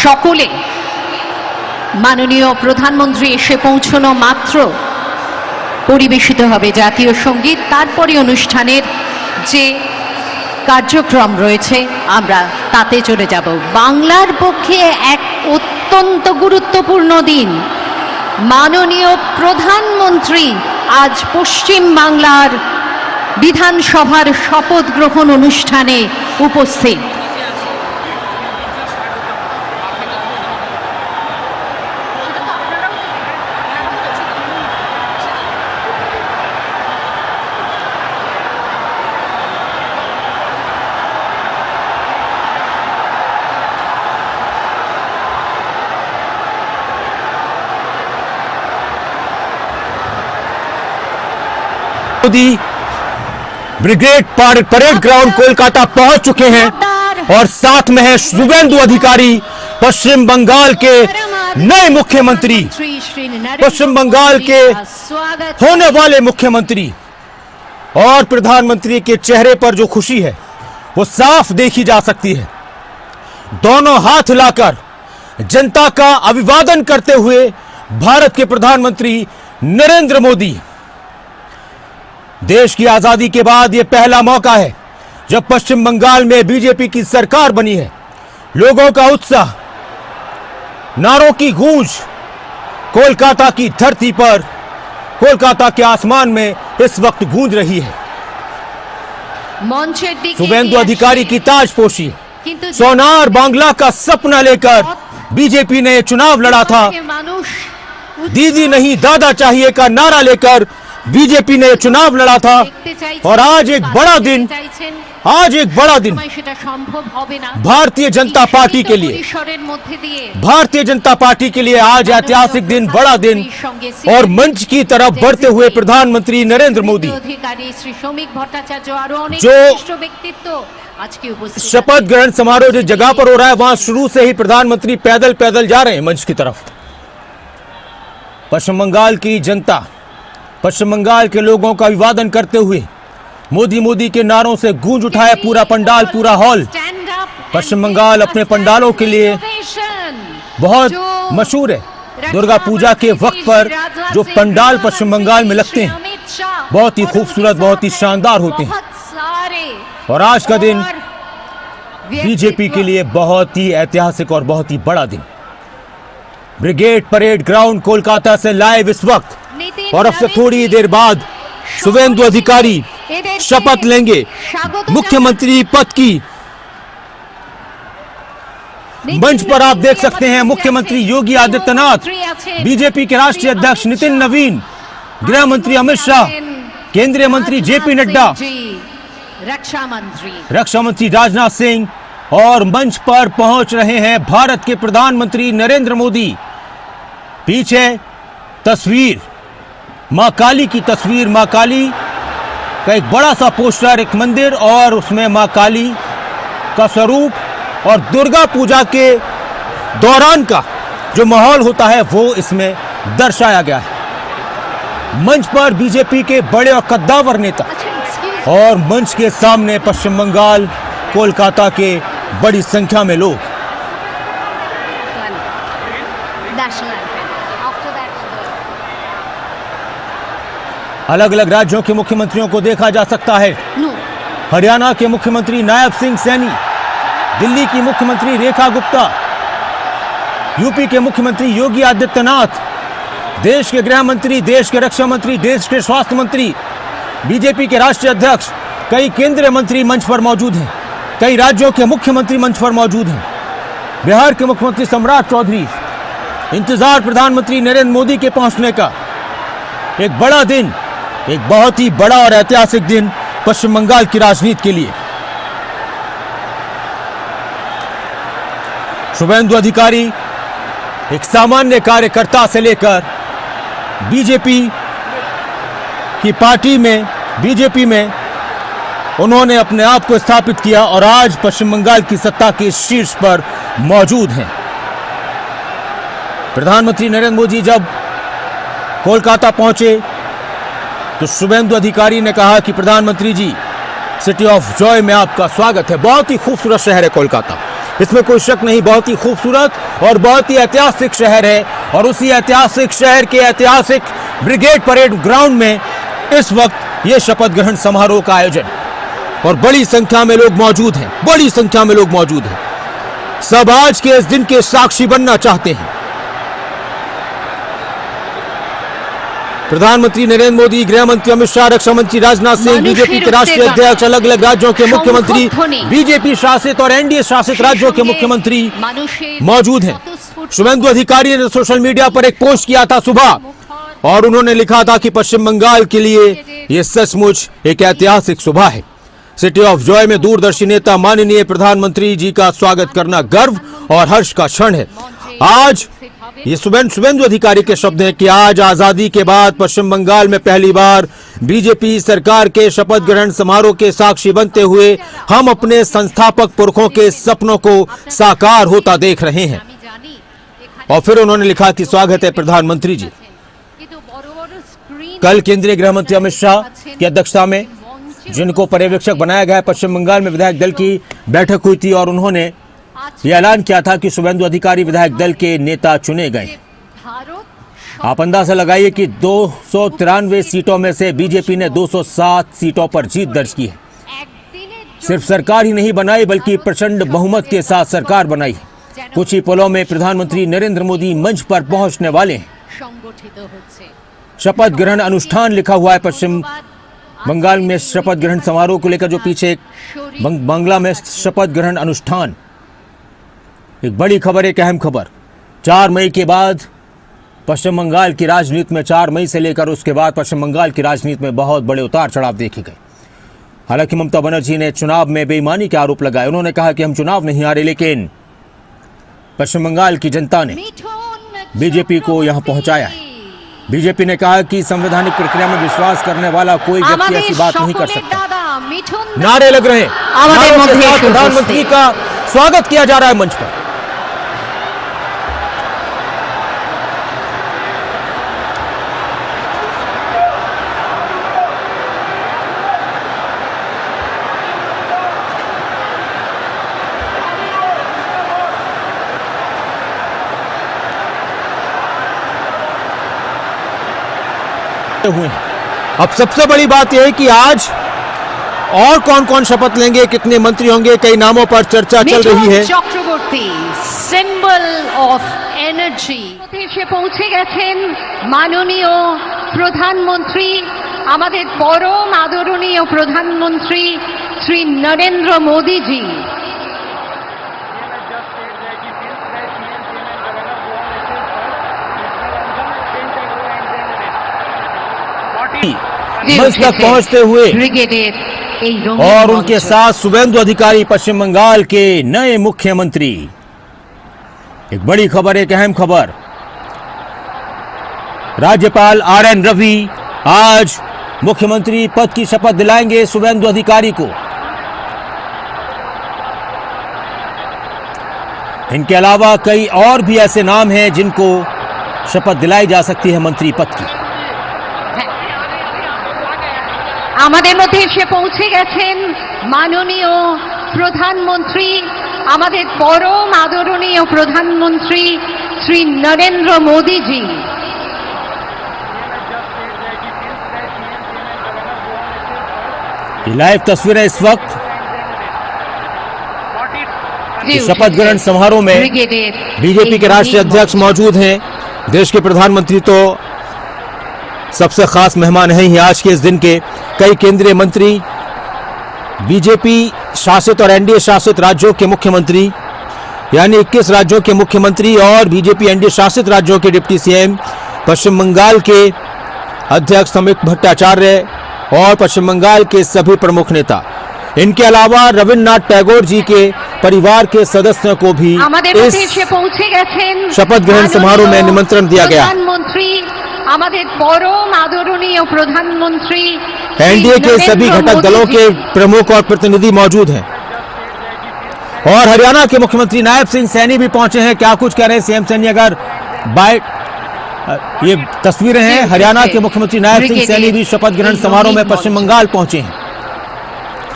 সকলে মাননীয় প্রধানমন্ত্রী এসে পৌঁছানো মাত্র পরিবেশিত হবে জাতীয় সঙ্গীত। তারপরে অনুষ্ঠানের যে কার্যক্রম রয়েছে আমরা তাতে চলে যাব। বাংলার পক্ষে এক অত্যন্ত গুরুত্বপূর্ণ দিন। মাননীয় প্রধানমন্ত্রী আজ পশ্চিম বাংলার বিধানসভার শপথ গ্রহণ অনুষ্ঠানে উপস্থিত। Modi brigade parade ground Kolkata पहुंच चुके हैं और साथ में है शुभेंदु अधिकारी, पश्चिम बंगाल के नए मुख्यमंत्री, पश्चिम बंगाल के होने वाले मुख्यमंत्री। और प्रधानमंत्री के चेहरे पर जो खुशी है वो साफ देखी जा सकती है। दोनों हाथ हिलाकर जनता का अभिवादन करते हुए भारत के प्रधानमंत्री नरेंद्र मोदी। देश की आजादी के बाद यह पहला मौका है जब पश्चिम बंगाल में बीजेपी की सरकार बनी है। लोगों का उत्साह, नारों की गूंज कोलकाता की धरती पर, कोलकाता के आसमान में इस वक्त गूंज रही है। शुभेंदु अधिकारी की ताजपोशी, सोनार बांग्ला का सपना लेकर बीजेपी ने चुनाव लड़ा था। दीदी नहीं दादा चाहिए का नारा लेकर बीजेपी ने चुनाव लड़ा था। और आज एक बड़ा दिन भारतीय जनता पार्टी के लिए, भारतीय जनता पार्टी के लिए आज ऐतिहासिक दिन, बड़ा दिन। और मंच की तरफ बढ़ते हुए प्रधानमंत्री नरेंद्र मोदी, जो शपथ ग्रहण समारोह जिस जगह पर हो रहा है वहां शुरू से ही प्रधानमंत्री पैदल पैदल जा रहे हैं मंच की तरफ। पश्चिम बंगाल की जनता, पश्चिम बंगाल के लोगों का अभिवादन करते हुए मोदी मोदी के नारों से गूंज उठा है पूरा पंडाल, पूरा हॉल। पश्चिम बंगाल अपने पंडालों के लिए बहुत मशहूर है। दुर्गा पूजा के वक्त पर जो पंडाल पश्चिम बंगाल में लगते हैं बहुत ही खूबसूरत, बहुत ही शानदार होते हैं। और आज का दिन बीजेपी के लिए बहुत ही ऐतिहासिक और बहुत ही बड़ा दिन। ब्रिगेड परेड ग्राउंड कोलकाता से लाइव इस वक्त, और अब से थोड़ी देर बाद शुभेंदु अधिकारी शपथ लेंगे मुख्यमंत्री पद की। मंच पर आप देख सकते हैं मुख्यमंत्री योगी आदित्यनाथ, बीजेपी के राष्ट्रीय अध्यक्ष नितिन नवीन, गृह मंत्री अमित शाह, केंद्रीय मंत्री जेपी नड्डा, रक्षा मंत्री राजनाथ सिंह, और मंच पर पहुंच रहे हैं भारत के प्रधानमंत्री नरेंद्र मोदी। पीछे तस्वीर, मां काली की तस्वीर, मां काली का एक बड़ा सा पोस्टर, एक मंदिर और उसमें मां काली का स्वरूप, और दुर्गा पूजा के दौरान का जो माहौल होता है वो इसमें दर्शाया गया है। मंच पर बीजेपी के बड़े और कद्दावर नेता, और मंच के सामने पश्चिम बंगाल, कोलकाता के बड़ी संख्या में लोग। अलग अलग राज्यों के मुख्यमंत्रियों को देखा जा सकता है। हरियाणा के मुख्यमंत्री नायब सिंह सैनी, दिल्ली की मुख्यमंत्री रेखा गुप्ता, यूपी के मुख्यमंत्री योगी आदित्यनाथ, देश के गृह मंत्री, देश के रक्षा मंत्री, देश के स्वास्थ्य मंत्री, बीजेपी के राष्ट्रीय अध्यक्ष, कई केंद्रीय मंत्री मंच पर मौजूद हैं, कई राज्यों के मुख्यमंत्री मंच पर मौजूद हैं। बिहार के मुख्यमंत्री सम्राट चौधरी, इंतजार प्रधानमंत्री नरेंद्र मोदी के पहुंचने का। एक बड़ा दिन, एक बहुत ही बड़ा और ऐतिहासिक दिन पश्चिम बंगाल की राजनीति के लिए। शुभेंदु अधिकारी एक सामान्य कार्यकर्ता से लेकर बीजेपी की पार्टी में, बीजेपी में उन्होंने अपने आप को स्थापित किया और आज पश्चिम बंगाल की सत्ता के शीर्ष पर मौजूद हैं। प्रधानमंत्री नरेंद्र मोदी जब कोलकाता पहुंचे तो शुभेंदु अधिकारी ने कहा कि प्रधानमंत्री जी, सिटी ऑफ जॉय में आपका स्वागत है। बहुत ही खूबसूरत शहर है कोलकाता, इसमें कोई शक नहीं, बहुत ही खूबसूरत और बहुत ही ऐतिहासिक शहर है। और उसी ऐतिहासिक शहर के ऐतिहासिक ब्रिगेड परेड ग्राउंड में इस वक्त ये शपथ ग्रहण समारोह का आयोजन, और बड़ी संख्या में लोग मौजूद हैं, बड़ी संख्या में लोग मौजूद हैं। सब आज के इस दिन के साक्षी बनना चाहते हैं। प्रधानमंत्री नरेंद्र मोदी, गृह मंत्री अमित शाह, रक्षा मंत्री राजनाथ सिंह, बीजेपी के राष्ट्रीय अध्यक्ष, अलग अलग राज्यों के मुख्यमंत्री, बीजेपी शासित और एनडीए शासित राज्यों के मुख्यमंत्री मौजूद हैं। शुभेंदु अधिकारी ने सोशल मीडिया पर एक पोस्ट किया था सुबह, और उन्होंने लिखा था कि पश्चिम बंगाल के लिए यह सचमुच एक ऐतिहासिक सुबह है। सिटी ऑफ जॉय में दूरदर्शी नेता माननीय प्रधानमंत्री जी का स्वागत करना गर्व और हर्ष का क्षण है। आज ये शुभेंदु अधिकारी के शब्द हैं कि आज आजादी के बाद पश्चिम बंगाल में पहली बार बीजेपी सरकार के शपथ ग्रहण समारोह के साक्षी बनते हुए हम अपने संस्थापक पुरखों के सपनों को साकार होता देख रहे हैं। और फिर उन्होंने लिखा कि स्वागत है प्रधानमंत्री जी। कल केंद्रीय गृह मंत्री अमित शाह की अध्यक्षता में, जिनको पर्यवेक्षक बनाया गया है, पश्चिम बंगाल में विधायक दल की बैठक हुई थी और उन्होंने यह ऐलान किया था कि शुभेंदु अधिकारी विधायक दल के नेता चुने गए। आप अंदाजा लगाइए कि 293 सीटों में से बीजेपी ने 207 सीटों पर जीत दर्ज की है। सिर्फ सरकार ही नहीं बनाई बल्कि प्रचंड बहुमत के साथ सरकार बनाई। कुछ ही पलों में प्रधानमंत्री नरेंद्र मोदी मंच पर पहुंचने वाले हैं। शपथ ग्रहण अनुष्ठान लिखा हुआ है पश्चिम बंगाल में शपथ ग्रहण समारोह को लेकर, जो पीछे बांग्ला में शपथ ग्रहण अनुष्ठान। एक बड़ी खबर, एक अहम खबर। 4 मई के बाद पश्चिम बंगाल की राजनीति में, 4 मई से लेकर उसके बाद पश्चिम बंगाल की राजनीति में बहुत बड़े उतार चढ़ाव देखे गए। हालांकि ममता बनर्जी ने चुनाव में बेईमानी के आरोप लगाए। उन्होंने कहा कि हम चुनाव नहीं हारे, लेकिन पश्चिम बंगाल की जनता ने बीजेपी को यहां पहुंचाया है। बीजेपी ने कहा कि संवैधानिक प्रक्रिया में विश्वास करने वाला कोई व्यक्ति ऐसी बात नहीं कर सकता। नारे लग रहे हैं, नारों के साथ प्रधानमंत्री का स्वागत किया जा रहा है मंच पर। हुए हैं। अब सबसे बड़ी बात यह है कि आज और कौन कौन शपथ लेंगे, कितने मंत्री होंगे, कई नामों पर चर्चा चल रही है। चक्रवर्ती, सिंबल ऑफ एनर्जी, এসে পৌঁছে গেছেন মাননীয় প্রধানমন্ত্রী, আমাদের পরম আদরণীয় প্রধানমন্ত্রী শ্রী নরেন্দ্র মোদী জি। मंच तक पहुंचते हुए और उनके साथ शुभेंदु अधिकारी, पश्चिम बंगाल के नए मुख्यमंत्री। एक बड़ी खबर, एक अहम खबर। राज्यपाल RN रवि आज मुख्यमंत्री पद की शपथ दिलाएंगे शुभेंदु अधिकारी को। इनके अलावा कई और भी ऐसे नाम हैं जिनको शपथ दिलाई जा सकती है मंत्री पद की। আমাদের মধ্যে এসে পৌঁছে গেছেন মাননীয় প্রধানমন্ত্রী, আমাদের পরম আদরণীয় প্রধানমন্ত্রী শ্রী নরেন্দ্র মোদী জি। ये लाइव तस्वीरें इस वक्त शपथ ग्रहण समारोह में बीजेपी के राष्ट्रीय अध्यक्ष मौजूद हैं। देश के प्रधानमंत्री तो सबसे खास मेहमान हैं ही आज के इस दिन के। कई केंद्रीय मंत्री, बीजेपी शासित और एनडीए शासित राज्यों के मुख्यमंत्री, यानी 21 राज्यों के मुख्यमंत्री और बीजेपी एनडीए शासित राज्यों के डिप्टी सीएम, पश्चिम बंगाल के अध्यक्ष समीक भट्टाचार्य और पश्चिम बंगाल के सभी प्रमुख नेता। इनके अलावा रविन्द्रनाथ टैगोर जी के परिवार के सदस्यों को भी इस शपथ ग्रहण समारोह में निमंत्रण दिया गया। एनडीए के सभी घटक दलों के प्रमुख और प्रतिनिधि मौजूद हैं। और हरियाणा के मुख्यमंत्री नायब सिंह सैनी भी पहुंचे हैं। क्या कुछ कह रहे हैं सीएम सैनी? अगर ये तस्वीरें हैं, हरियाणा के मुख्यमंत्री नायब सिंह सैनी भी शपथ ग्रहण समारोह में पश्चिम बंगाल पहुंचे हैं।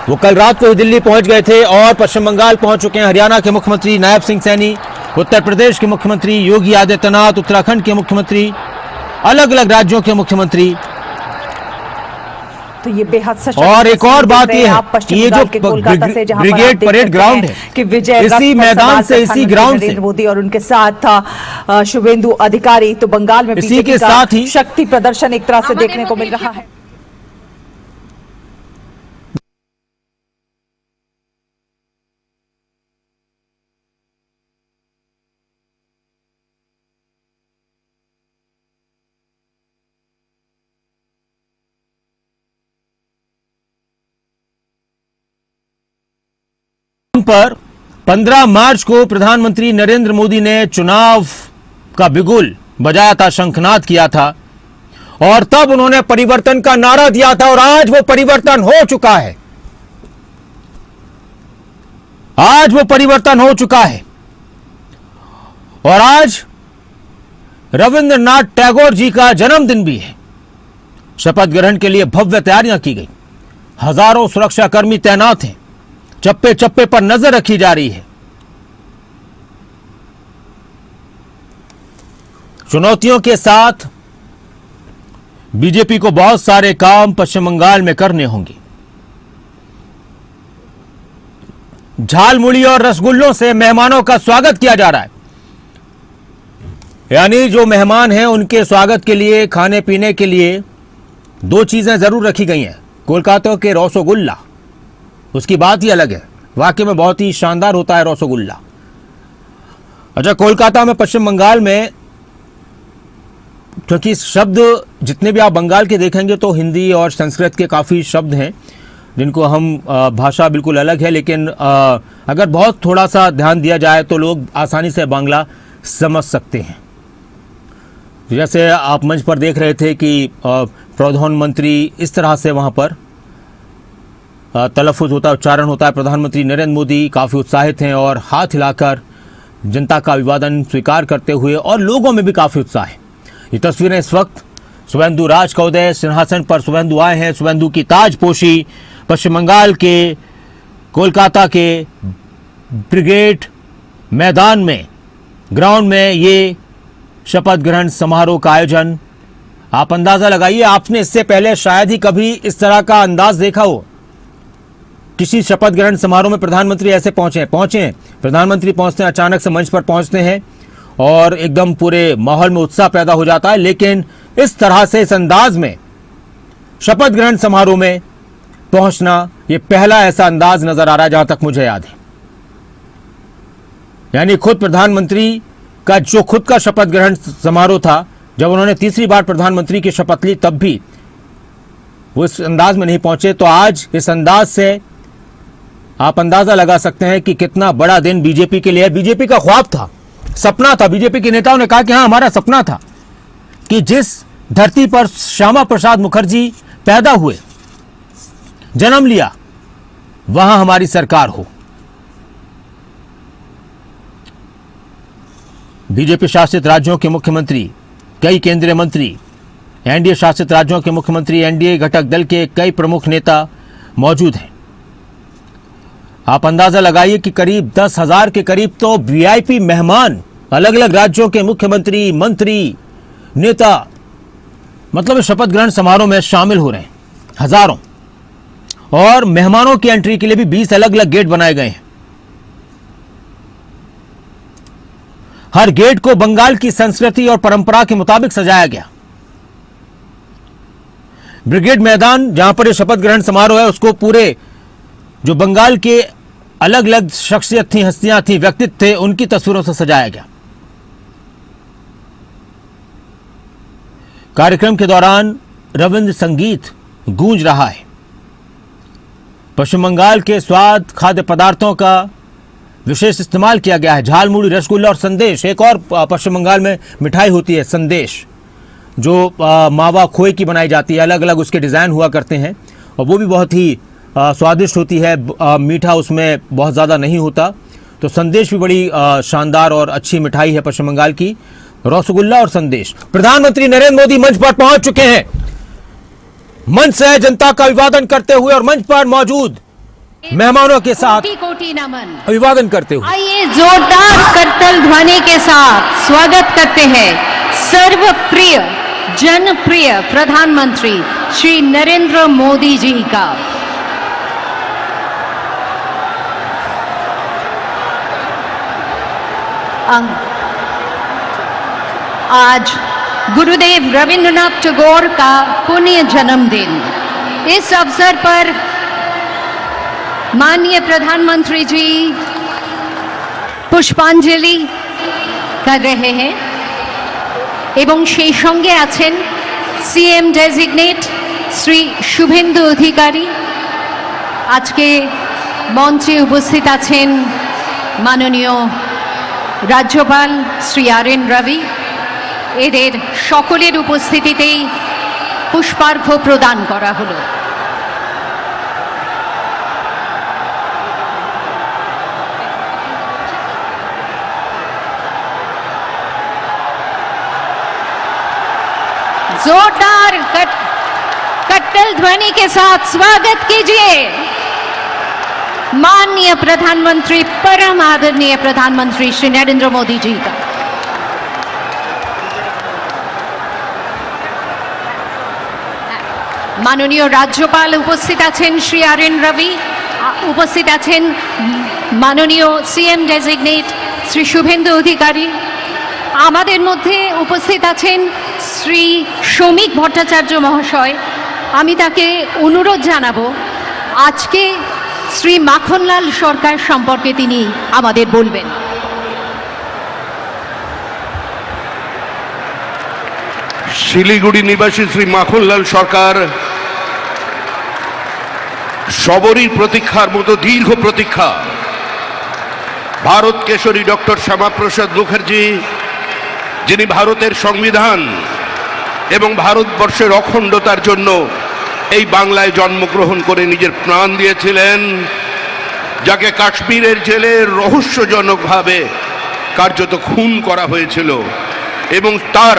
वो कल रात को ही दिल्ली पहुंच गए थे और पश्चिम बंगाल पहुंच चुके हैं। हरियाणा के मुख्यमंत्री नायब सिंह सैनी, उत्तर प्रदेश के मुख्यमंत्री योगी आदित्यनाथ, उत्तराखंड के मुख्यमंत्री, अलग अलग राज्यों के मुख्यमंत्री। तो ये बेहद सशक्त और एक और बात यह है कि ये जो ब्रिगेड परेड ग्राउंड है, कि विजय इसी मैदान से, इसी ग्राउंड से मोदी और उनके साथ था शुभेंदु अधिकारी, तो बंगाल में इसी के साथ ही शक्ति प्रदर्शन एक तरह से देखने को मिल रहा है। पर 15 मार्च को प्रधानमंत्री नरेंद्र मोदी ने चुनाव का बिगुल बजाया था, शंखनाद किया था और तब उन्होंने परिवर्तन का नारा दिया था और आज वो परिवर्तन हो चुका है। आज वो परिवर्तन हो चुका है और आज रविंद्रनाथ टैगोर जी का जन्मदिन भी है। शपथ ग्रहण के लिए भव्य तैयारियां की गई, हजारों सुरक्षाकर्मी तैनात हैं, चप्पे चप्पे पर नजर रखी जा रही है। चुनौतियों के साथ बीजेपी को बहुत सारे काम पश्चिम बंगाल में करने होंगे। झालमुड़ी और रसगुल्लों से मेहमानों का स्वागत किया जा रहा है। यानी जो मेहमान हैं उनके स्वागत के लिए, खाने पीने के लिए दो चीजें जरूर रखी गई हैं। कोलकाता के रसगुल्ला, उसकी बात ही अलग है, वाकई में बहुत ही शानदार होता है रसगुल्ला। अच्छा, कोलकाता में, पश्चिम बंगाल में, क्योंकि शब्द जितने भी आप बंगाल के देखेंगे तो हिंदी और संस्कृत के काफ़ी शब्द हैं जिनको हम भाषा बिल्कुल अलग है, लेकिन अगर बहुत थोड़ा सा ध्यान दिया जाए तो लोग आसानी से बांग्ला समझ सकते हैं। जैसे आप मंच पर देख रहे थे कि प्रधानमंत्री, इस तरह से वहाँ पर तलफ़ुज़ होता है, उच्चारण होता है। प्रधानमंत्री नरेंद्र मोदी काफ़ी उत्साहित हैं और हाथ हिलाकर जनता का अभिवादन स्वीकार करते हुए, और लोगों में भी काफ़ी उत्साह है। ये तस्वीरें इस वक्त शुभेंदु राज का उदय, सिंहासन पर शुभेंदु आए हैं, शुभेंदु की ताजपोशी पश्चिम बंगाल के कोलकाता के ब्रिगेड मैदान में, ग्राउंड में ये शपथ ग्रहण समारोह का आयोजन। आप अंदाज़ा लगाइए, आपने इससे पहले शायद ही कभी इस तरह का अंदाज देखा हो। किसी शपथ ग्रहण समारोह में प्रधानमंत्री ऐसे पहुंचे प्रधानमंत्री पहुंचते हैं, अचानक से मंच पर पहुंचते हैं और एकदम पूरे माहौल में उत्साह पैदा हो जाता है। लेकिन इस तरह से, इस अंदाज में शपथ ग्रहण समारोह में पहुंचना, ये पहला ऐसा अंदाज नजर आ रहा है जहां तक मुझे याद है। यानी खुद प्रधानमंत्री का जो खुद का शपथ ग्रहण समारोह था, जब उन्होंने तीसरी बार प्रधानमंत्री की शपथ ली, तब भी वो इस अंदाज में नहीं पहुंचे। तो आज इस अंदाज से आप अंदाजा लगा सकते हैं कि कितना बड़ा दिन बीजेपी के लिए है। बीजेपी का ख्वाब था, सपना था। बीजेपी के नेताओं ने कहा कि हाँ, हमारा सपना था कि जिस धरती पर श्यामा प्रसाद मुखर्जी पैदा हुए, जन्म लिया, वहां हमारी सरकार हो। बीजेपी शासित राज्यों के मुख्यमंत्री, कई केंद्रीय मंत्री, एनडीए शासित राज्यों के मुख्यमंत्री, एनडीए घटक दल के कई प्रमुख नेता मौजूद हैं। आप अंदाजा लगाइए कि करीब 10,000 के करीब तो वीआईपी मेहमान, अलग अलग राज्यों के मुख्यमंत्री, मंत्री, नेता, मतलब शपथ ग्रहण समारोह में शामिल हो रहे हैं, हजारों। और मेहमानों की एंट्री के लिए भी 20 अलग अलग गेट बनाए गए हैं। हर गेट को बंगाल की संस्कृति और परंपरा के मुताबिक सजाया गया। ब्रिगेड मैदान, जहां पर यह शपथ ग्रहण समारोह है, उसको पूरे जो बंगाल के अलग अलग शख्सियत थी, हस्तियां थी, व्यक्तित्व थे, उनकी तस्वीरों से सजाया गया। कार्यक्रम के दौरान रविंद्र संगीत गूंज रहा है। पश्चिम बंगाल के स्वाद खाद्य पदार्थों का विशेष इस्तेमाल किया गया है। झालमुड़ी, रसगुल्ला और संदेश। एक और पश्चिम बंगाल में मिठाई होती है संदेश, जो मावा खोए की बनाई जाती है, अलग अलग उसके डिज़ाइन हुआ करते हैं और वो भी बहुत ही स्वादिष्ट होती है। मीठा उसमें बहुत ज़्यादा नहीं होता। तो संदेश भी बड़ी शानदार और अच्छी मिठाई है पश्चिम बंगाल की, रसगुल्ला और संदेश। प्रधानमंत्री नरेंद्र मोदी मंच पर पहुंच चुके हैं। मंच से जनता का अभिवादन करते हुए और मंच पर मौजूद मेहमानों के साथ कोटि कोटि नमन। अभिवादन करते हुए आइए जोरदार करतल ध्वनि के साथ स्वागत करते हैं सर्वप्रिय जनप्रिय प्रधानमंत्री श्री नरेंद्र मोदी जी का। आज गुरुदेव रविंद्रनाथ टैगोर का पुण्य जन्मदिन। इस अवसर पर माननीय प्रधानमंत्री जी पुष्पांजलि कर रहे हैं এবং সেই সঙ্গে আছেন সিএম ডেজিগনেট শ্রী শুভেন্দু অধিকারী। আজকে মঞ্চে উপস্থিত আছেন মাননীয় রাজ্যপাল শ্রী আর.এন. রবি। এদের সকলের উপস্থিতিতেই পুষ্পার্ঘ্য প্রদান করা হলো। जोरदार कट्टल ध्वनि के साथ स्वागत कीजिए माननीय प्रधानमंत्री परम आदरणीय प्रधानमंत्री श्री नरेंद्र मोदी जी का। माननीय राज्यपाल उपस्थित आছেন श्री আর.এন. রবি, उपस्थित আছেন माननीय सीएम डेजिग्नेट श्री शुभेंदु अधिकारी। আমাদের মধ্যে উপস্থিত আছেন শ্রী শ্রমিক ভট্টাচার্য মহাশয়। আমি তাকে অনুরোধ জানাবো আজকে শ্রী মাখনলাল সরকার সম্পর্কে তিনি আমাদের বলবেন। শিলিগুড়ি নিবাসী শ্রী মাখনলাল সরকার সবরই প্রতীক্ষার মতো দীর্ঘ প্রতীক্ষা। ভারত কেশরী ডক্টর শ্যামাপ্রসাদ মুখার্জি, যিনি ভারতের সংবিধান এবং ভারতবর্ষের অখণ্ডতার জন্য এই বাংলায় জন্মগ্রহণ করে নিজের প্রাণ দিয়েছিলেন, যাকে কাশ্মীরের জেলে রহস্যজনকভাবে কার্যত খুন করা হয়েছিল, এবং তার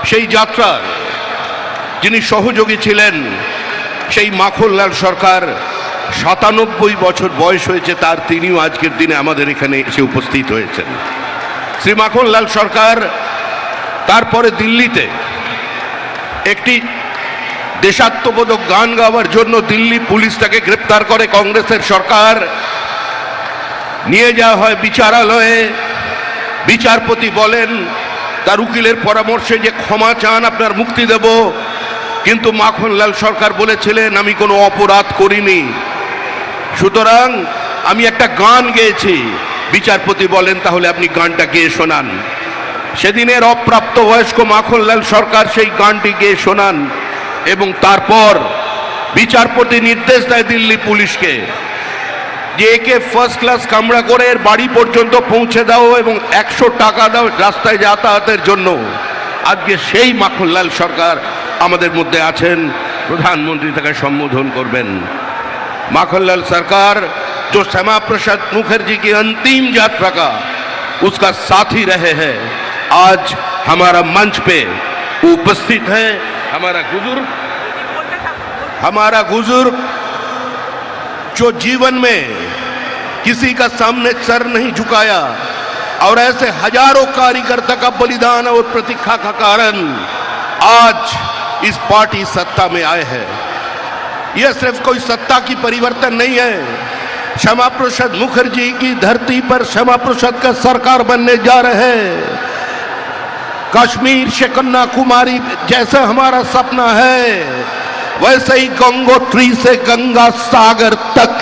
সেই যাত্রার যিনি সহযোগী ছিলেন সেই মাখনলাল সরকার ৯৭ বছর বয়স হয়েছে তার, তিনিও আজকের দিনে আমাদের এখানে এসে উপস্থিত হয়েছেন। শ্রী মাখনলাল সরকার তারপরে দিল্লিতে একটি দেশাত্মবোধক গান গাওয়ার জন্য দিল্লি পুলিশ তাকে গ্রেপ্তার করে। কংগ্রেসের সরকার নিয়ে যাওয়া হয় বিচারালয়ে। বিচারপতি বলেন তার উকিলের পরামর্শে যে ক্ষমা চান, আপনার মুক্তি দেব। কিন্তু মাখনলাল সরকার বলেছিলেন আমি কোনো অপরাধ করিনি, সুতরাং আমি একটা গান গেয়েছি। বিচারপতি বলেন তাহলে আপনি গানটা গেয়ে শোনান। সেদিনের অপ্রাপ্তবয়স্ক মাখনলাল সরকার সেই গানটি গেয়ে শোনান, এবং তারপর বিচারপতি নির্দেশ দেয় দিল্লি পুলিশকে যে একে ফার্স্ট ক্লাস কামরা করে এর বাড়ি পর্যন্ত পৌঁছে দাও এবং 100 টাকা দাও রাস্তায় যাতায়াতের জন্য। আজকে সেই মাখনলাল সরকার আমাদের মধ্যে আছেন, প্রধানমন্ত্রী তাকে সম্বোধন করবেন। माखनलाल सरकार जो श्यामा प्रसाद मुखर्जी की अंतिम यात्रा का उसका साथी रहे हैं, आज हमारा मंच पे उपस्थित है। हमारा बुजुर्ग जो जीवन में किसी का सामने सर नहीं झुकाया और ऐसे हजारों कार्यकर्ता का बलिदान और प्रतीक्षा का कारण आज इस पार्टी सत्ता में आए हैं। यह सिर्फ कोई सत्ता की परिवर्तन नहीं है, श्यामा प्रसाद मुखर्जी की धरती पर श्यामा प्रसाद का सरकार बनने जा रहे हैं। कश्मीर से कन्याकुमारी जैसे हमारा सपना है, वैसे ही गंगोत्री से गंगा सागर तक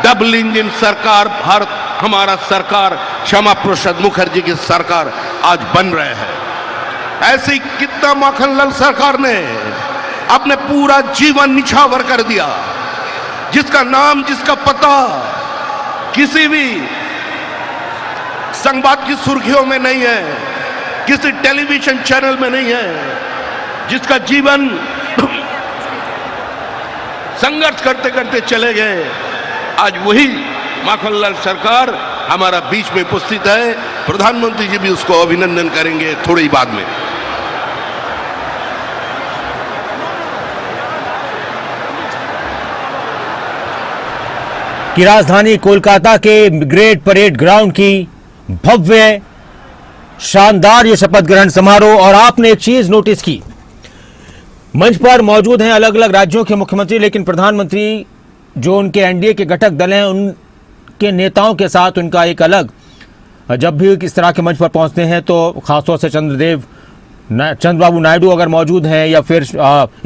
डबल इंजन सरकार भारत हमारा सरकार श्यामा प्रसाद मुखर्जी की सरकार आज बन रहे हैं। ऐसी कितना माखनलाल सरकार ने अपने पूरा जीवन निछावर कर दिया, जिसका नाम जिसका पता किसी भी संवाद की सुर्खियों में नहीं है, किसी टेलीविजन चैनल में नहीं है, जिसका जीवन संघर्ष करते करते चले गए। आज वही माखनलाल सरकार हमारा बीच में उपस्थित है। प्रधानमंत्री जी भी उसको अभिनंदन करेंगे थोड़ी बाद में। कि राजधानी कोलकाता के ग्रेट परेड ग्राउंड की भव्य शानदार ये शपथ ग्रहण समारोह। और आपने एक चीज नोटिस की, मंच पर मौजूद हैं अलग अलग राज्यों के मुख्यमंत्री, लेकिन प्रधानमंत्री जो उनके एनडीए के घटक दल हैं उनके नेताओं के साथ उनका एक अलग, जब भी इस तरह के मंच पर पहुंचते हैं तो खासतौर से चंद्रबाबू नायडू अगर मौजूद हैं या फिर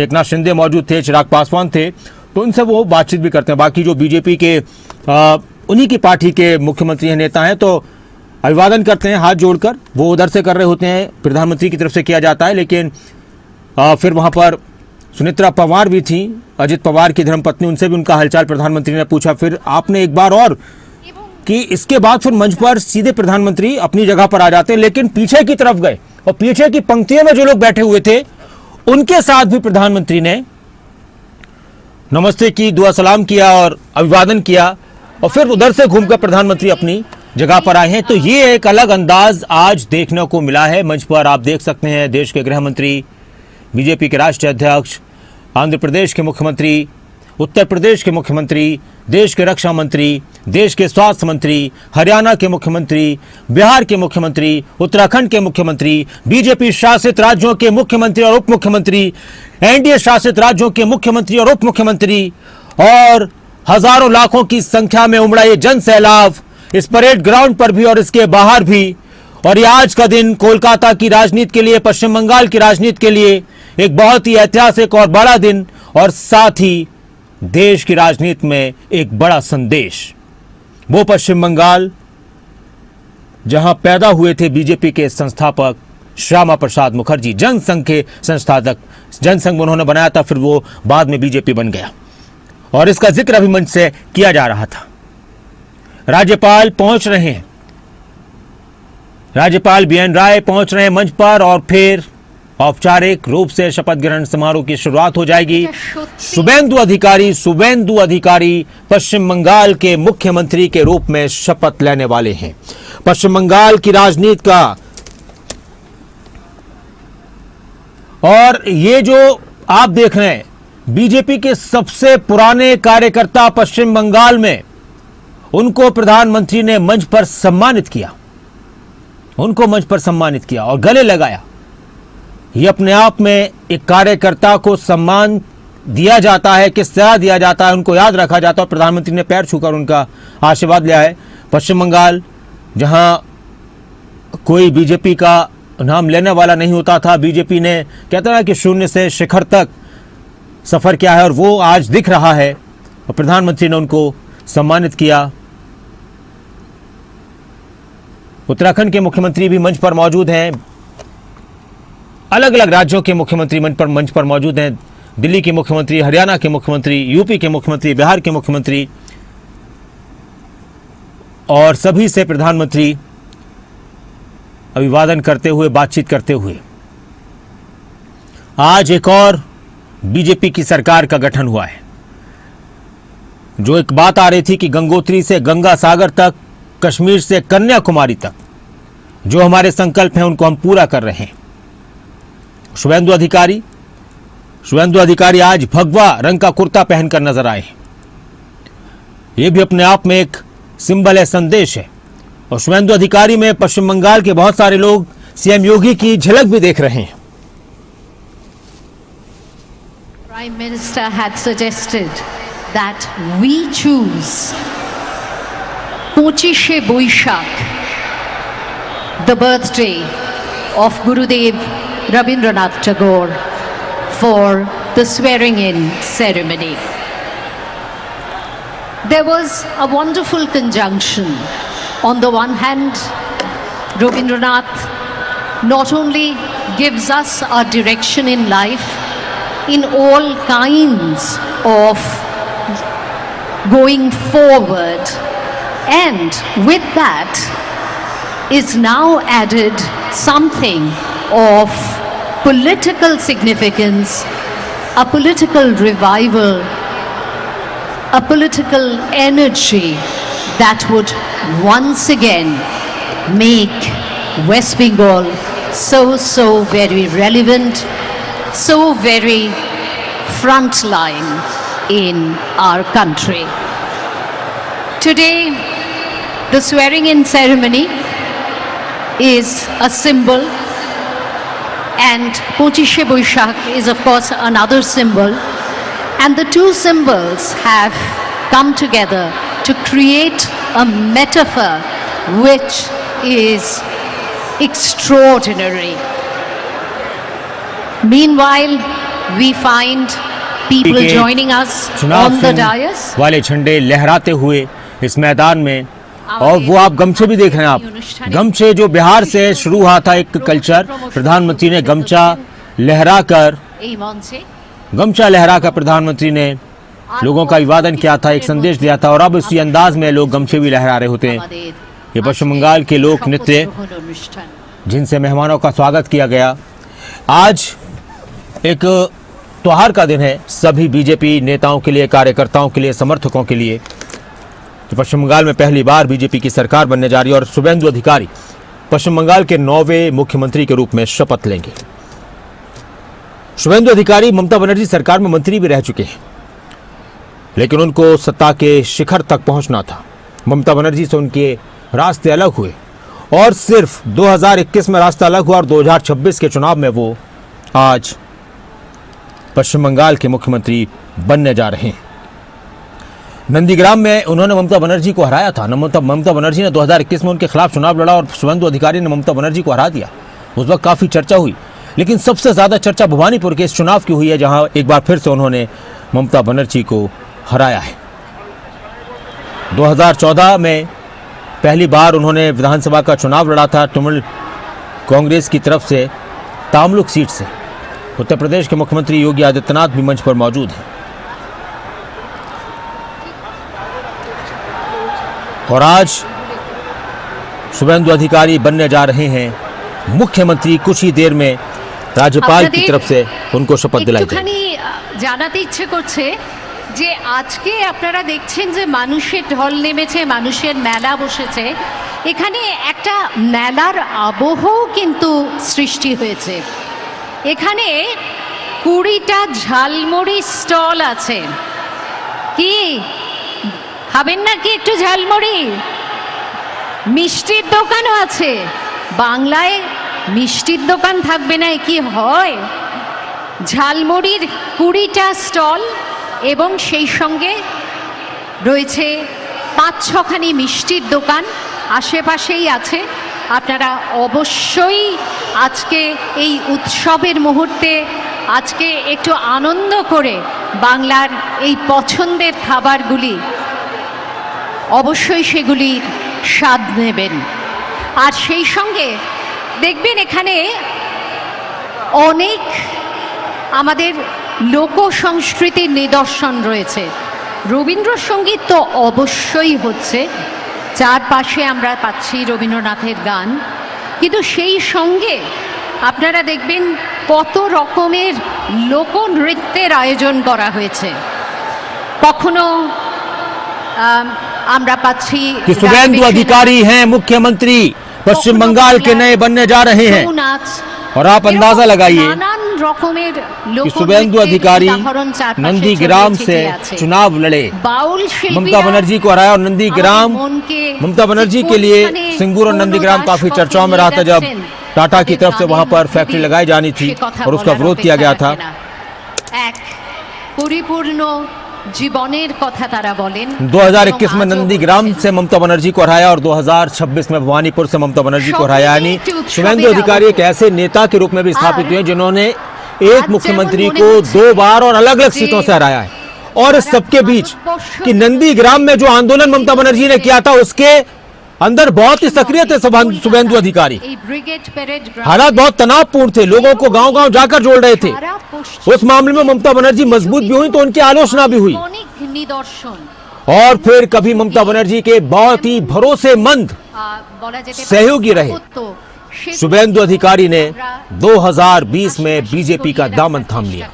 एकनाथ शिंदे मौजूद थे, चिराग पासवान थे, तो उनसे वो बातचीत भी करते हैं। बाकी जो बीजेपी के उन्हीं की पार्टी के मुख्यमंत्री हैं, नेता हैं, तो अभिवादन करते हैं हाथ जोड़कर। वो उधर से कर रहे होते हैं, प्रधानमंत्री की तरफ से किया जाता है। लेकिन फिर वहाँ पर सुनेत्रा पवार भी थी, अजित पवार की धर्मपत्नी, उनसे भी उनका हालचाल प्रधानमंत्री ने पूछा। फिर आपने एक बार और कि इसके बाद फिर मंच पर सीधे प्रधानमंत्री अपनी जगह पर आ जाते हैं, लेकिन पीछे की तरफ गए और पीछे की पंक्तियों में जो लोग बैठे हुए थे उनके साथ भी प्रधानमंत्री ने नमस्ते की, दुआ सलाम किया और अभिवादन किया, और फिर उधर से घूमकर प्रधानमंत्री अपनी जगह पर आए हैं। तो ये एक अलग अंदाज आज देखने को मिला है मंच पर। आप देख सकते हैं देश के गृह मंत्री, बीजेपी के राष्ट्रीय अध्यक्ष, आंध्र प्रदेश के मुख्यमंत्री, उत्तर प्रदेश के मुख्यमंत्री, देश के रक्षा मंत्री, देश के स्वास्थ्य मंत्री, हरियाणा के मुख्यमंत्री, बिहार के मुख्यमंत्री, उत्तराखंड के मुख्यमंत्री, बीजेपी शासित राज्यों के मुख्यमंत्री और उप मुख्यमंत्री, एनडीए शासित राज्यों के मुख्यमंत्री और उप मुख्यमंत्री, और हजारों लाखों की संख्या में उमड़ा ये जन सैलाब इस परेड ग्राउंड पर भी और इसके बाहर भी। और ये आज का दिन कोलकाता की राजनीति के लिए, पश्चिम बंगाल की राजनीति के लिए एक बहुत ही ऐतिहासिक और बड़ा दिन, और साथ ही देश की राजनीति में एक बड़ा संदेश। वो पश्चिम बंगाल जहां पैदा हुए थे बीजेपी के संस्थापक श्यामा प्रसाद मुखर्जी, जनसंघ के संस्थापक, जनसंघ उन्होंने बनाया था, फिर वो बाद में बीजेपी बन गया, और इसका जिक्र अभी मंच से किया जा रहा था। राज्यपाल पहुंच रहे हैं, राज्यपाल बीएन राय पहुंच रहे हैं मंच पर, और फिर औपचारिक रूप से शपथ ग्रहण समारोह की शुरुआत हो जाएगी। शुभेंदु अधिकारी पश्चिम बंगाल के मुख्यमंत्री के रूप में शपथ लेने वाले हैं। पश्चिम बंगाल की राजनीति का, और ये जो आप देख रहे हैं बीजेपी के सबसे पुराने कार्यकर्ता पश्चिम बंगाल में, उनको प्रधानमंत्री ने मंच पर सम्मानित किया, उनको मंच पर सम्मानित किया और गले लगाया। ये अपने आप में एक कार्यकर्ता को सम्मान दिया जाता है, किस तरह दिया जाता है उनको याद रखा जाता है। प्रधानमंत्री ने पैर छूकर उनका आशीर्वाद लिया है। पश्चिम बंगाल जहां कोई बीजेपी का नाम लेने वाला नहीं होता था, बीजेपी ने कहता है कि शून्य से शिखर तक सफर किया है, और वो आज दिख रहा है, और प्रधानमंत्री ने उनको सम्मानित किया। उत्तराखंड के मुख्यमंत्री भी मंच पर मौजूद हैं, अलग अलग राज्यों के मुख्यमंत्री मंच पर मौजूद हैं, दिल्ली के मुख्यमंत्री, हरियाणा के मुख्यमंत्री, यूपी के मुख्यमंत्री, बिहार के मुख्यमंत्री, और सभी से प्रधानमंत्री अभिवादन करते हुए, बातचीत करते हुए। आज एक और बीजेपी की सरकार का गठन हुआ है। जो एक बात आ रही थी कि गंगोत्री से गंगा सागर तक, कश्मीर से कन्याकुमारी तक जो हमारे संकल्प हैं उनको हम पूरा कर रहे हैं। शुभेंदु अधिकारी आज भगवा रंग का कुर्ता पहनकर नजर आए। यह भी अपने आप में एक सिंबल है, संदेश है। और शुभेंदु अधिकारी में पश्चिम बंगाल के बहुत सारे लोग सीएम योगी की झलक भी देख रहे हैं। Prime Minister had suggested that we choose 25 Boishakh, the birthday of Gurudev Rabindranath Tagore, for the swearing-in ceremony. There was a wonderful conjunction. On the one hand, Rabindranath not only gives us our direction in life, in all kinds of going forward, and with that is now added something of political significance, a political revival, a political energy that would once again make West Bengal so very relevant, so very frontline in our country. today the swearing in ceremony is a symbol, and Pochishe Boishakh is of course another symbol, and the two symbols have come together to create a metaphor which is extraordinary. Meanwhile, we find people के joining us चुनाव on the चिन्ह dais. वाले झंडे लहराते हुए इस मैदान में, और वो आप गमछे भी देख रहे हैं। आप गमछे जो बिहार से शुरू हुआ था एक कल्चर, प्रधानमंत्री ने गमछा लहराकर प्रधानमंत्री ने लोगों का अभिवादन किया था, एक संदेश दिया था, और अब इसी अंदाज में लोग गमछे भी लहरा रहे होते हैं। ये पश्चिम बंगाल के लोक नृत्य जिनसे मेहमानों का स्वागत किया गया। आज एक त्योहार का दिन है सभी बीजेपी नेताओं के लिए, कार्यकर्ताओं के लिए, समर्थकों के लिए। तो पश्चिम बंगाल में पहली बार बीजेपी की सरकार बनने जा रही है और शुभेंदु अधिकारी पश्चिम बंगाल के 9वें मुख्यमंत्री के रूप में शपथ लेंगे। शुभेंदु अधिकारी ममता बनर्जी सरकार में मंत्री भी रह चुके हैं, लेकिन उनको सत्ता के शिखर तक पहुंचना था। ममता बनर्जी से उनके रास्ते अलग हुए और सिर्फ 2021 में रास्ता अलग हुआ और 2026 के चुनाव में वो आज पश्चिम बंगाल के मुख्यमंत्री बनने जा रहे हैं। नंदीग्राम में उन्होंने ममता बनर्जी को हराया था। ममता बनर्जी ने 2021 में उनके खिलाफ चुनाव लड़ा और शुभेंदु अधिकारी ने ममता बनर्जी को हरा दिया। उस वक्त काफ़ी चर्चा हुई, लेकिन सबसे ज़्यादा चर्चा भवानीपुर के इस चुनाव की हुई है, जहां एक बार फिर से उन्होंने ममता बनर्जी को हराया है। 2014 में पहली बार उन्होंने विधानसभा का चुनाव लड़ा था तृणमूल कांग्रेस की तरफ से तामलुक सीट से। उत्तर प्रदेश के मुख्यमंत्री योगी आदित्यनाथ भी मंच पर मौजूद हैं। और आज शुभेंदु अधिकारी बनने जा रहे हैं मुख्यमंत्री। कुछ ही देर में राज्यपाल की तरफ से उनको शपथ दिलाई जाएगी। জানাতে ইচ্ছে করছে যে আজকে আপনারা দেখছেন যে মানুষের ঢল নেমেছে, মানুষের মেলা বসেছে। এখানে একটা মেলার আবহও কিন্তু সৃষ্টি হয়েছে। এখানে 20টা ঝালমুড়ি স্টল আছে। কি খাবেন নাকি একটু ঝালমুড়ি? মিষ্টির দোকানও আছে। বাংলায় মিষ্টির দোকান থাকবে না, কি হয়? ঝালমুড়ির 20টা স্টল এবং সেই সঙ্গে রয়েছে 5-6খানি মিষ্টির দোকান আশেপাশেই আছে। আপনারা অবশ্যই আজকে এই উৎসবের মুহূর্তে আজকে একটু আনন্দ করে বাংলার এই পছন্দের খাবারগুলি অবশ্যই সেগুলির স্বাদ নেবেন। আর সেই সঙ্গে দেখবেন এখানে অনেক আমাদের লোক সংস্কৃতির নিদর্শন রয়েছে। রবীন্দ্রসঙ্গীত তো অবশ্যই হচ্ছে, চারপাশে আমরা পাচ্ছি রবীন্দ্রনাথের গান, কিন্তু সেই সঙ্গে আপনারা দেখবেন কত রকমের লোকনৃত্যের আয়োজন করা হয়েছে। কখনো আমরা পাচ্ছি कि शुभेंदु अधिकारी हैं मुख्यमंत्री, पश्चिम बंगाल के नए बनने जा रहे हैं। और आप अंदाजा लगाइए कि शुभेंदु अधिकारी नंदीग्राम से चुनाव लड़े, ममता बनर्जी को हराया। और नंदीग्राम ममता बनर्जी के लिए सिंगूर और नंदीग्राम काफी चर्चाओं में रहा था, जब टाटा की तरफ से वहां पर फैक्ट्री लगाई जानी थी और उसका विरोध किया गया था। परिपूर्ण জীবনের কথা তারা বলেন। 2021 में नंदीग्राम से ममता बनर्जी को हराया और 2026 में भवानीपुर से ममता बनर्जी को हराया। यानी शुभेंदु अधिकारी एक ऐसे नेता के रूप में भी स्थापित हुए जिन्होंने एक मुख्यमंत्री को 2 बार और अलग अलग सीटों से हराया है। और इस सबके बीच कि नंदीग्राम में जो आंदोलन ममता बनर्जी ने किया था उसके अंदर बहुत ही सक्रिय थे शुभेंदु अधिकारी। हालात बहुत तनावपूर्ण थे, लोगों को गांव-गांव जाकर जोड़ रहे थे। उस मामले में ममता बनर्जी मजबूत भी हुई तो उनकी आलोचना भी हुई। और फिर कभी ममता बनर्जी के बहुत ही भरोसेमंद सहयोगी रहे शुभेंदु अधिकारी ने 2020 में बीजेपी का दामन थाम लिया।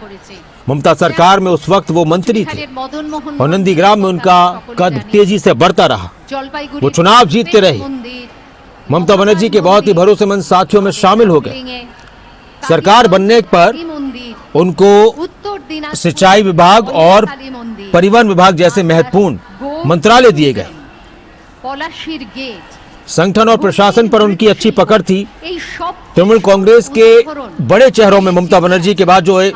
ममता सरकार में उस वक्त वो मंत्री थे और नंदीग्राम में उनका कद तेजी से बढ़ता रहा। वो चुनाव जीतते रहे, ममता बनर्जी के बहुत ही भरोसेमंद साथियों में शामिल हो गए। सरकार बनने पर उनको सिंचाई विभाग और परिवहन विभाग जैसे महत्वपूर्ण मंत्रालय दिए गए। পলাশির গেট, संगठन और प्रशासन पर उनकी अच्छी पकड़ थी। এই সব तृणमूल कांग्रेस के बड़े चेहरों में ममता बनर्जी के बाद जो है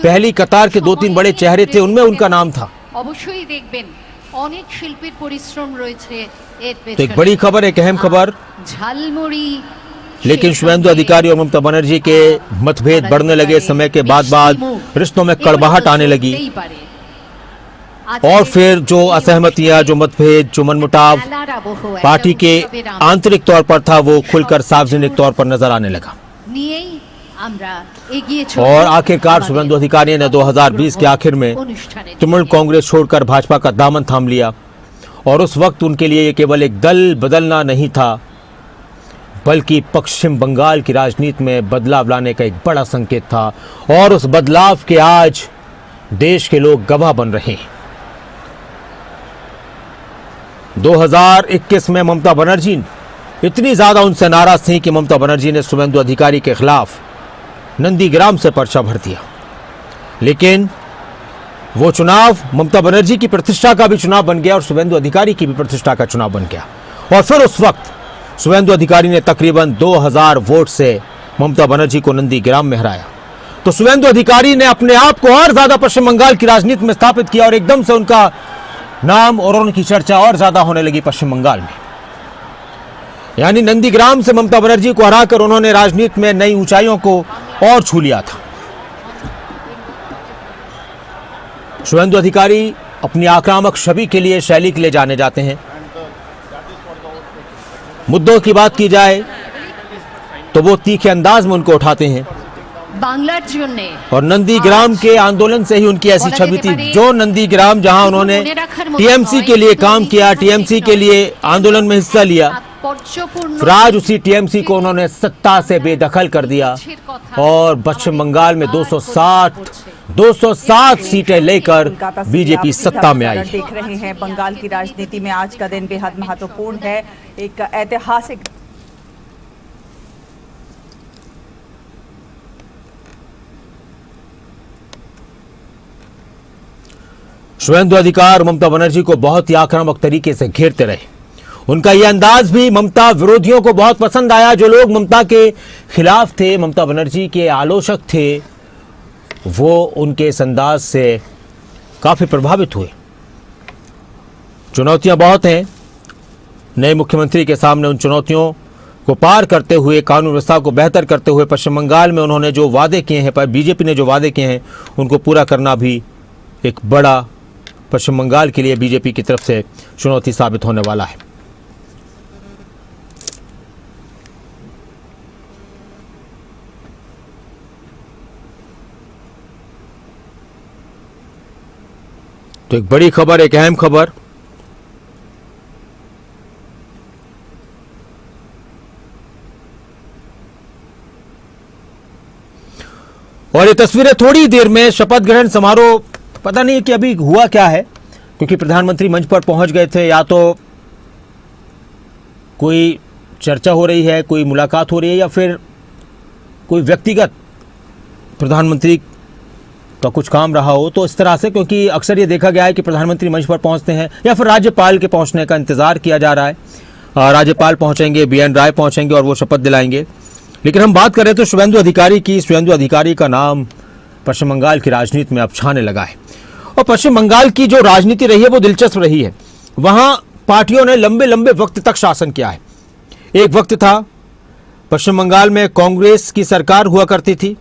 पहली कतार के 2-3 बड़े चेहरे थे, उनमें उनका नाम था। অবশ্যই দেখবেন অনেক শিল্পীর পরিশ্রম রয়েছে এর तो एक পেছনে। बड़ी खबर, एक अहम खबर, ঝালমুড়ি लेकिन शुभेंदु अधिकारी और ममता बनर्जी के मतभेद बढ़ने लगे। समय के बाद रिश्तों में कड़वाहट आने लगी और फिर जो असहमतियां, जो मतभेद, जो मनमुटाव पार्टी के आंतरिक तौर पर था, वो खुलकर सार्वजनिक तौर पर नजर आने लगा। নিয়েই আমরা এগিয়ে और आखिरकार शुभेंदु अधिकारी ने 2020 के आखिर में तृणमूल कांग्रेस छोड़कर भाजपा का दामन थाम लिया और उस वक्त उनके लिए ये केवल एक दल बदलना नहीं था, बल्कि पश्चिम बंगाल की राजनीति में बदलाव लाने का एक बड़ा संकेत था। और उस बदलाव के आज देश के लोग गवाह बन रहे हैं। 2021 में ममता बनर्जी इतनी ज्यादा उनसे नाराज थी कि ममता बनर्जी ने शुभेंदु अधिकारी के खिलाफ नंदीग्राम से पर्चा भर दिया। लेकिन वो चुनाव ममता बनर्जी की प्रतिष्ठा का भी चुनाव बन गया और शुभेंदु अधिकारी की भी प्रतिष्ठा का चुनाव बन गया। और फिर उस वक्त शुभेंदु अधिकारी ने तकरीबन 2000 वोट से ममता बनर्जी को नंदीग्राम में हराया। तो शुभेंदु अधिकारी ने अपने आप को और ज्यादा पश्चिम बंगाल की राजनीति में स्थापित किया और एकदम से उनका नाम और उनकी चर्चा और ज्यादा होने लगी पश्चिम बंगाल में। यानी नंदीग्राम से ममता बनर्जी को हराकर उन्होंने राजनीति में नई ऊंचाइयों को और छू लिया था। शुभेंदु अधिकारी अपनी आक्रामक छवि के लिए, शैली के लिए जाने जाते हैं। मुद्दों की बात की जाए तो वो तीखे अंदाज में उनको उठाते हैं বাংলার জন্য और नंदीग्राम के आंदोलन से ही उनकी ऐसी छवि थी। जो नंदीग्राम जहां उन्होंने टीएमसी के लिए काम किया, टीएमसी के लिए आंदोलन में हिस्सा लिया, फिर आज उसी टीएमसी को उन्होंने सत्ता से बेदखल कर दिया और पश्चिम बंगाल में 207 सीटें लेकर बीजेपी सत्ता में आई। देख रहे हैं बंगाल की राजनीति में आज का दिन बेहद महत्वपूर्ण है, एक ऐतिहासिक। शुभेंदु अधिकारी ममता बनर्जी को बहुत ही आक्रामक तरीके से घेरते रहे। उनका यह अंदाज भी ममता विरोधियों को बहुत पसंद आया। जो लोग ममता के खिलाफ थे, ममता बनर्जी के आलोचक थे, वो उनके इस अंदाज से काफी प्रभावित हुए। चुनौतियां बहुत हैं नए मुख्यमंत्री के सामने। उन चुनौतियों को पार करते हुए, कानून व्यवस्था को बेहतर करते हुए पश्चिम बंगाल में उन्होंने जो वादे किए हैं, बीजेपी ने जो वादे किए हैं, उनको पूरा करना भी एक बड़ा पश्चिम बंगाल के लिए बीजेपी की तरफ से चुनौती साबित होने वाला है। तो एक बड़ी खबर, एक अहम खबर, और ये तस्वीरें थोड़ी देर में शपथ ग्रहण समारोह, पता नहीं कि अभी हुआ क्या है, क्योंकि प्रधानमंत्री मंच पर पहुंच गए थे। या तो कोई चर्चा हो रही है, कोई मुलाकात हो रही है, या फिर कोई व्यक्तिगत प्रधानमंत्री का कुछ काम रहा हो। तो इस तरह से, क्योंकि अक्सर ये देखा गया है कि प्रधानमंत्री मंच पर पहुंचते हैं या फिर राज्यपाल के पहुंचने का इंतजार किया जा रहा है। राज्यपाल पहुंचेंगे, BN राय पहुंचेंगे और वो शपथ दिलाएंगे। लेकिन हम बात कर रहे थे शुभेंदु अधिकारी की। शुभेंदु अधिकारी का नाम पश्चिम बंगाल की राजनीति में अब छाने लगा है और पश्चिम बंगाल की जो राजनीति रही है वो दिलचस्प रही है। वहां पार्टियों ने लंबे लंबे वक्त तक शासन किया है। एक वक्त था पश्चिम बंगाल में कांग्रेस की सरकार हुआ करती थी,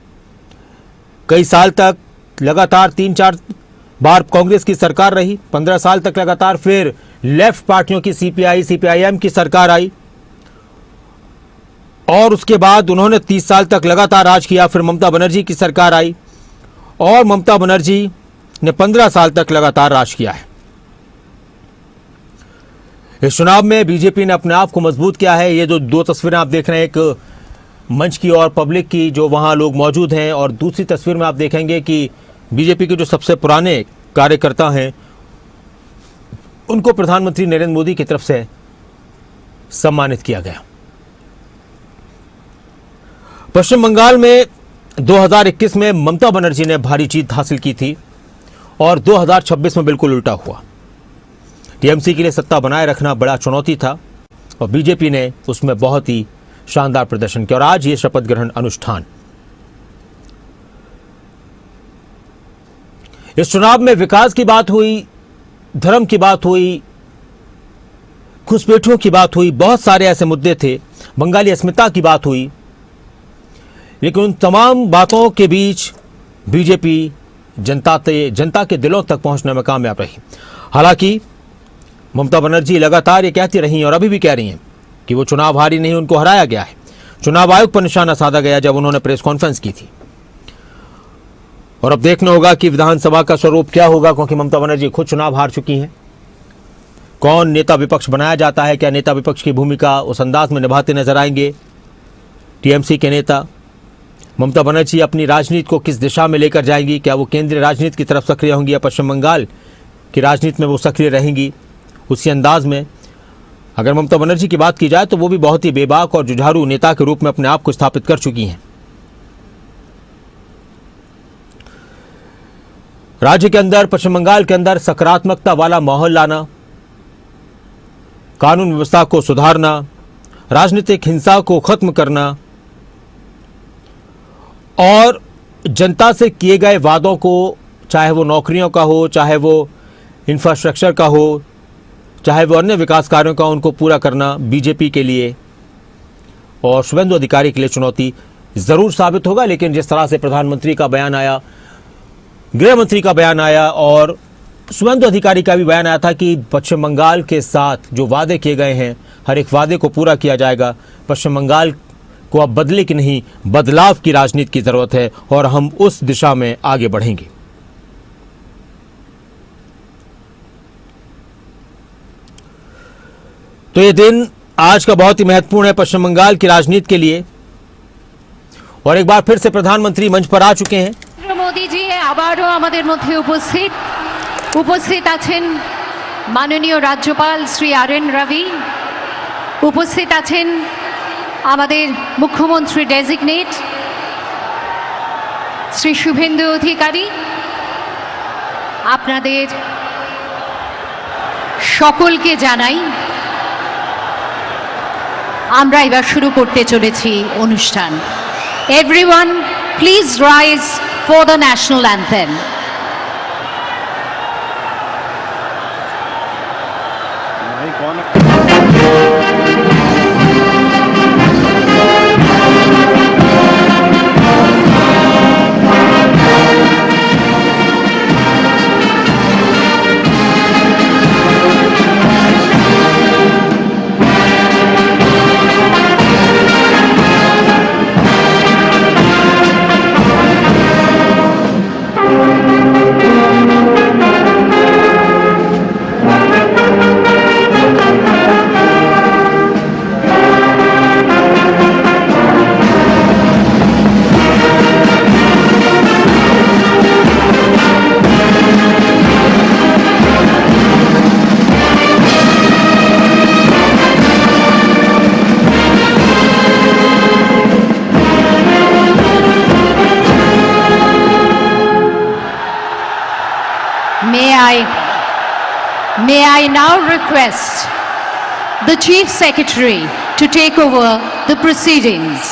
कई साल तक लगातार 3-4 बार कांग्रेस की सरकार रही, 15 साल तक लगातार। फिर लेफ्ट पार्टियों की CPI, CPIM की सरकार आई और उसके बाद उन्होंने 30 साल तक लगातार राज किया। फिर ममता बनर्जी की सरकार आई और ममता बनर्जी ने 15 साल तक लगातार राज किया है। इस चुनाव में बीजेपी ने अपने आप को मजबूत किया है। ये जो दो तस्वीरें आप देख रहे हैं, एक मंच की और पब्लिक की, जो वहां लोग मौजूद हैं, और दूसरी तस्वीर में आप देखेंगे कि बीजेपी के जो सबसे पुराने कार्यकर्ता हैं, उनको प्रधानमंत्री नरेंद्र मोदी की तरफ से सम्मानित किया गया। पश्चिम बंगाल में 2021 में ममता बनर्जी ने भारी जीत हासिल की थी और 2026 में बिल्कुल उल्टा हुआ। टीएमसी के लिए सत्ता बनाए रखना बड़ा चुनौती था और बीजेपी ने उसमें बहुत ही शानदार प्रदर्शन किया। और आज ये शपथ ग्रहण अनुष्ठान, इस चुनाव में विकास की बात हुई, धर्म की बात हुई, घुसपैठियों की बात हुई, बहुत सारे ऐसे मुद्दे थे, बंगाली अस्मिता की बात हुई, लेकिन उन तमाम बातों के बीच बीजेपी जनता के दिलों तक पहुंचने में कामयाब रही। हालांकि ममता बनर्जी लगातार ये कहती रही और अभी भी कह रही हैं कि वो चुनाव हारी नहीं, उनको हराया गया है। चुनाव आयोग पर निशाना साधा गया जब उन्होंने प्रेस कॉन्फ्रेंस की थी। और अब देखना होगा कि विधानसभा का स्वरूप क्या होगा, क्योंकि ममता बनर्जी खुद चुनाव हार चुकी हैं। कौन नेता विपक्ष बनाया जाता है, क्या नेता विपक्ष की भूमिका उस अंदाज में निभाते नजर आएंगे टीएमसी के नेता? ममता बनर्जी अपनी राजनीति को किस दिशा में लेकर जाएंगी? क्या वो केंद्रीय राजनीति की तरफ सक्रिय होंगी या पश्चिम बंगाल की राजनीति में वो सक्रिय रहेंगी उसी अंदाज में? अगर ममता बनर्जी की बात की जाए तो वो भी बहुत ही बेबाक और जुझारू नेता के रूप में अपने आप को स्थापित कर चुकी हैं। राज्य के अंदर, पश्चिम बंगाल के अंदर सकारात्मकता वाला माहौल लाना, कानून व्यवस्था को सुधारना, राजनीतिक हिंसा को खत्म करना और जनता से किए गए वादों को, चाहे वो नौकरियों का हो, चाहे वो इंफ्रास्ट्रक्चर का हो, चाहे वो अन्य विकास कार्यों का, उनको पूरा करना बीजेपी के लिए और शुभेंदु अधिकारी के लिए चुनौती जरूर साबित होगा। लेकिन जिस तरह से प्रधानमंत्री का बयान आया, गृह मंत्री का बयान आया और शुभेंदु अधिकारी का भी बयान आया था कि पश्चिम बंगाल के साथ जो वादे किए गए हैं, हर एक वादे को पूरा किया जाएगा। पश्चिम बंगाल को अब बदले की नहीं, बदलाव की राजनीति की जरूरत है और हम उस दिशा में आगे बढ़ेंगे। तो ये दिन आज का बहुत ही महत्वपूर्ण है पश्चिम बंगाल की राजनीति के लिए और एक बार फिर से प्रधानमंत्री मंच पर आ चुके हैं। मोदी जी आबारो आमादेर मध्य उपस्थित आছেন माननीय राज्यपाल श्री आर.एन. रवि, उपस्थित आছেন आमादेर मुख्यमंत्री डेजिगनेट श्री शुभेंदु अधिकारी। आपनादेर सकलके জানাই আমরা এবার শুরু করতে চলেছি অনুষ্ঠান। Everyone, please rise for the national anthem. May I now request the Chief Secretary to take over the proceedings.